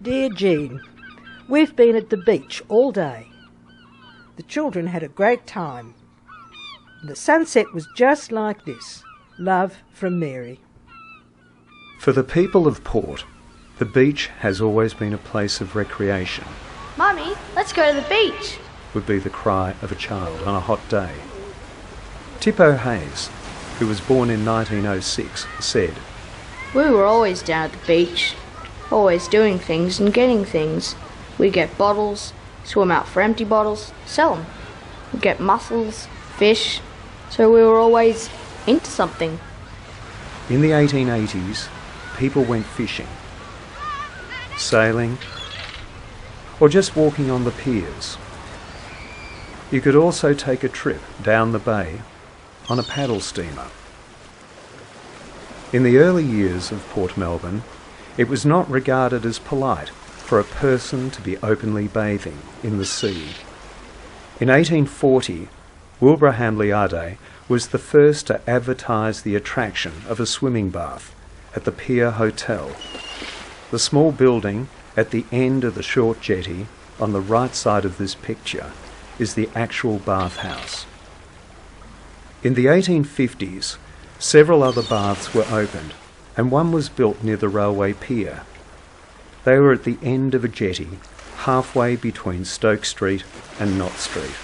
Dear Jean, we've been at the beach all day. The children had a great time. The sunset was just like this. Love from Mary. For the people of Port, the beach has always been a place of recreation. Mummy, let's go to the beach, would be the cry of a child on a hot day. Tippo Hayes, who was born in 1906, said, "We were always down at the beach, always doing things and getting things. We get bottles, swim out for empty bottles, sell them. We get mussels, fish, so we were always into something." In the 1880s, people went fishing, sailing, or just walking on the piers. You could also take a trip down the bay on a paddle steamer. In the early years of Port Melbourne, it was not regarded as polite for a person to be openly bathing in the sea. In 1840, Wilbraham Liade was the first to advertise the attraction of a swimming bath at the Pier Hotel. The small building at the end of the short jetty on the right side of this picture is the actual bathhouse. In the 1850s, several other baths were opened, and one was built near the railway pier. They were at the end of a jetty, halfway between Stoke Street and Knott Street.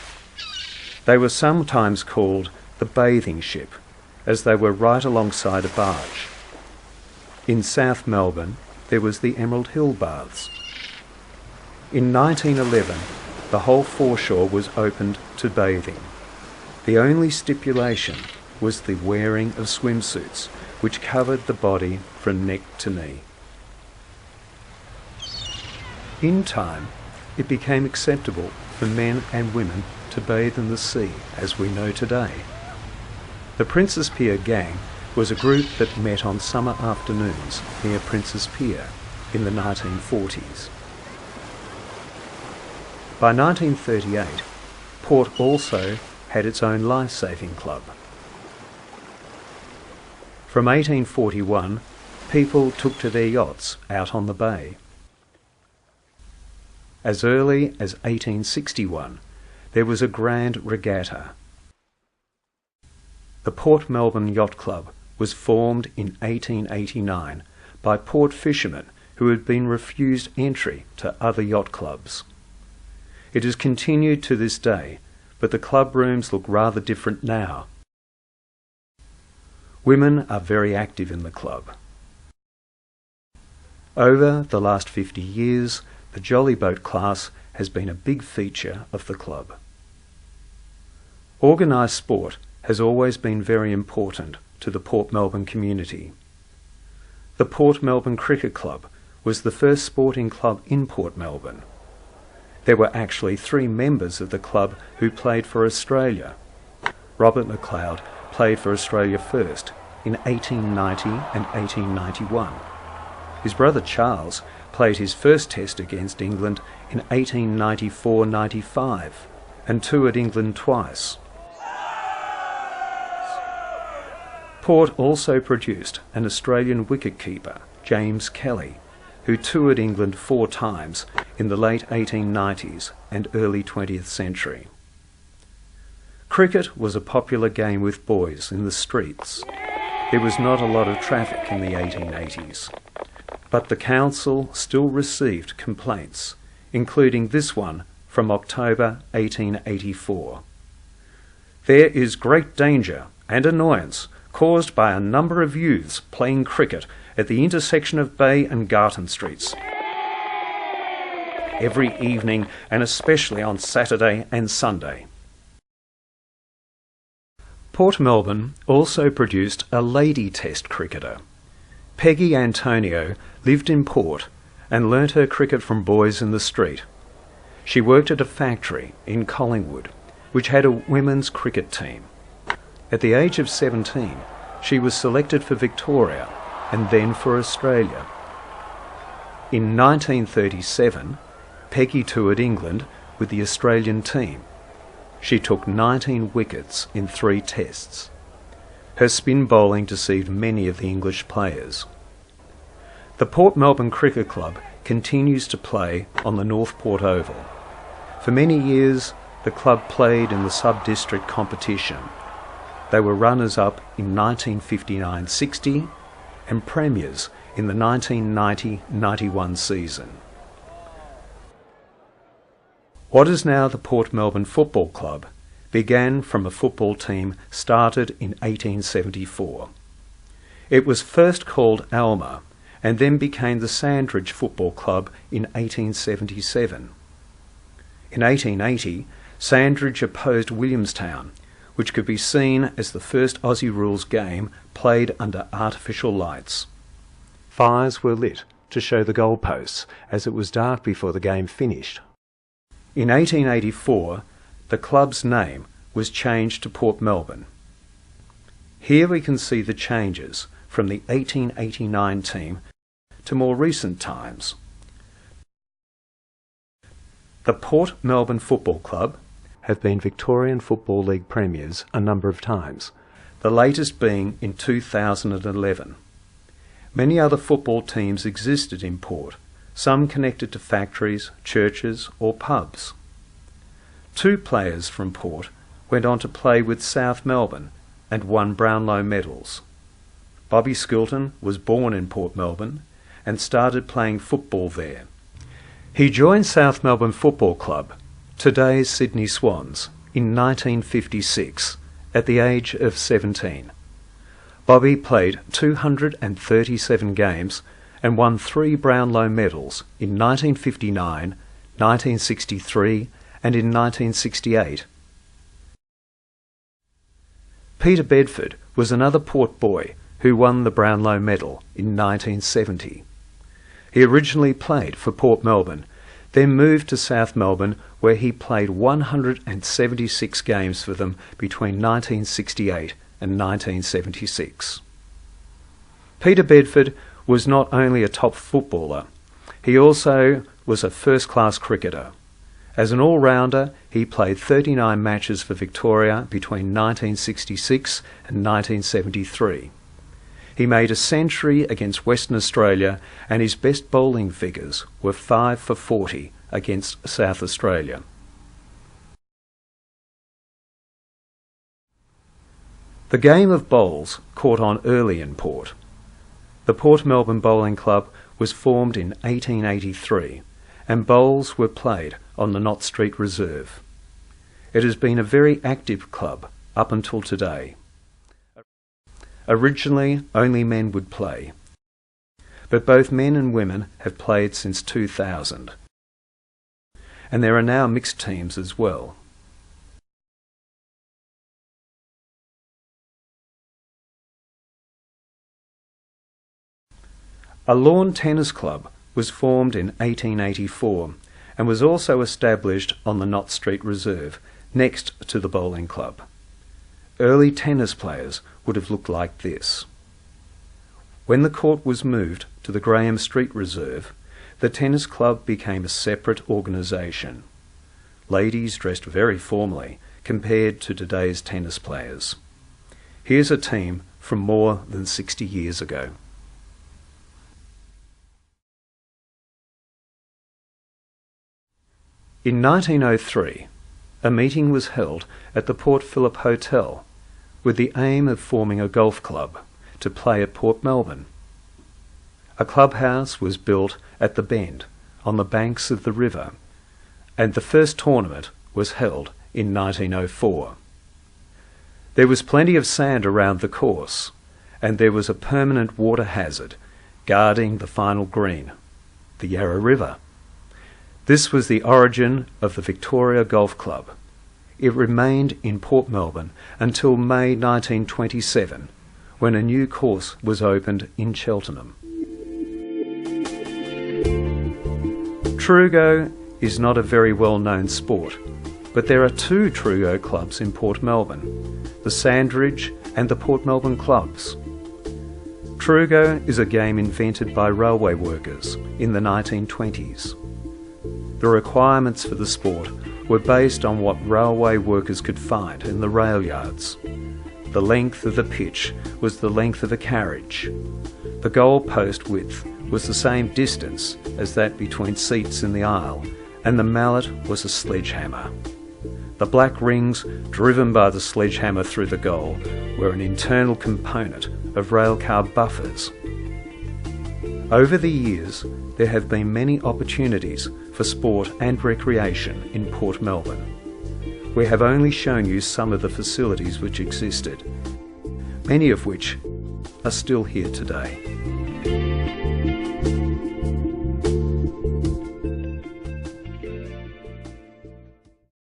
They were sometimes called the bathing ship, as they were right alongside a barge. In South Melbourne, there was the Emerald Hill Baths. In 1911, the whole foreshore was opened to bathing. The only stipulation was the wearing of swimsuits, which covered the body from neck to knee. In time, it became acceptable for men and women to bathe in the sea, as we know today. The Princes Pier Gang was a group that met on summer afternoons near Princes Pier in the 1940s. By 1938, Port also had its own life-saving club. From 1841, people took to their yachts out on the bay. As early as 1861, there was a grand regatta. The Port Melbourne Yacht Club was formed in 1889 by port fishermen who had been refused entry to other yacht clubs. It has continued to this day, but the club rooms look rather different now. Women are very active in the club. Over the last 50 years, the jolly boat class has been a big feature of the club. Organised sport has always been very important to the Port Melbourne community. The Port Melbourne Cricket Club was the first sporting club in Port Melbourne. There were actually 3 members of the club who played for Australia. Robert McLeod played for Australia first in 1890 and 1891. His brother Charles played his first test against England in 1894-95 and toured England twice. Port also produced an Australian wicketkeeper, James Kelly, who toured England 4 times in the late 1890s and early 20th century. Cricket was a popular game with boys in the streets. There was not a lot of traffic in the 1880s, but the council still received complaints, including this one from October 1884. "There is great danger and annoyance caused by a number of youths playing cricket at the intersection of Bay and Garton Streets every evening, and especially on Saturday and Sunday." Port Melbourne also produced a lady test cricketer. Peggy Antonio lived in Port and learnt her cricket from boys in the street. She worked at a factory in Collingwood, which had a women's cricket team. At the age of 17, she was selected for Victoria and then for Australia. In 1937, Peggy toured England with the Australian team. She took 19 wickets in 3 tests. Her spin bowling deceived many of the English players. The Port Melbourne Cricket Club continues to play on the Northport Oval. For many years, the club played in the sub-district competition. They were runners-up in 1959-60 and premiers in the 1990-91 season. What is now the Port Melbourne Football Club began from a football team started in 1874. It was first called Alma and then became the Sandridge Football Club in 1877. In 1880, Sandridge opposed Williamstown, which could be seen as the first Aussie rules game played under artificial lights. Fires were lit to show the goalposts as it was dark before the game finished. In 1884, the club's name was changed to Port Melbourne. Here we can see the changes from the 1889 team to more recent times. The Port Melbourne Football Club have been Victorian Football League premiers a number of times, the latest being in 2011. Many other football teams existed in Port, some connected to factories, churches or pubs. 2 players from Port went on to play with South Melbourne and won Brownlow medals. Bobby Skilton was born in Port Melbourne and started playing football there. He joined South Melbourne Football Club, today's Sydney Swans, in 1956 at the age of 17. Bobby played 237 games and won 3 Brownlow medals in 1959, 1963 and in 1968. Peter Bedford was another Port boy who won the Brownlow medal in 1970. He originally played for Port Melbourne, then moved to South Melbourne where he played 176 games for them between 1968 and 1976. Peter Bedford was not only a top footballer, he also was a first-class cricketer. As an all-rounder, he played 39 matches for Victoria between 1966 and 1973. He made a century against Western Australia and his best bowling figures were 5 for 40 against South Australia. The game of bowls caught on early in Port. The Port Melbourne Bowling Club was formed in 1883 and bowls were played on the Knott Street Reserve. It has been a very active club up until today. Originally, only men would play, but both men and women have played since 2000, and there are now mixed teams as well. A lawn tennis club was formed in 1884 and was also established on the Knott Street Reserve next to the bowling club. Early tennis players would have looked like this. When the court was moved to the Graham Street Reserve, the tennis club became a separate organisation. Ladies dressed very formally compared to today's tennis players. Here's a team from more than 60 years ago. In 1903, a meeting was held at the Port Phillip Hotel with the aim of forming a golf club to play at Port Melbourne. A clubhouse was built at the Bend on the banks of the river, and the first tournament was held in 1904. There was plenty of sand around the course, and there was a permanent water hazard guarding the final green, the Yarra River. This was the origin of the Victoria Golf Club. It remained in Port Melbourne until May 1927, when a new course was opened in Cheltenham. Trugo is not a very well-known sport, but there are 2 Trugo clubs in Port Melbourne, the Sandridge and the Port Melbourne clubs. Trugo is a game invented by railway workers in the 1920s. The requirements for the sport were based on what railway workers could find in the rail yards. The length of the pitch was the length of a carriage. The goal post width was the same distance as that between seats in the aisle, and the mallet was a sledgehammer. The black rings driven by the sledgehammer through the goal were an internal component of railcar buffers. Over the years, there have been many opportunities for sport and recreation in Port Melbourne. We have only shown you some of the facilities which existed, many of which are still here today.